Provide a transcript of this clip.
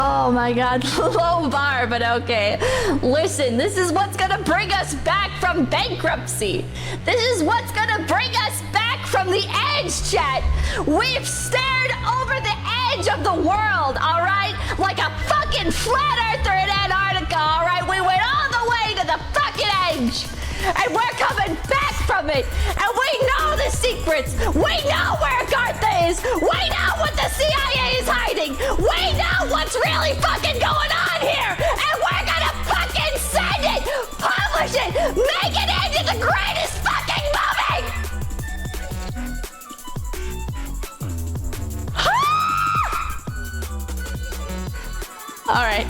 Oh my god, low bar, but okay. Listen, this is what's gonna bring us back from bankruptcy. This is what's gonna bring us back from the edge, chat. We've stared over the edge of the world, alright? Like a fucking flat earther in Antarctica, alright? We went all the way to the fucking edge. And we're coming back from it. And we know the secrets. We know where Agartha is. We know what the CIA is hiding. We know what's really fucking going on here. And we're gonna fucking send it, publish it, make it into the greatest fucking movie. All right.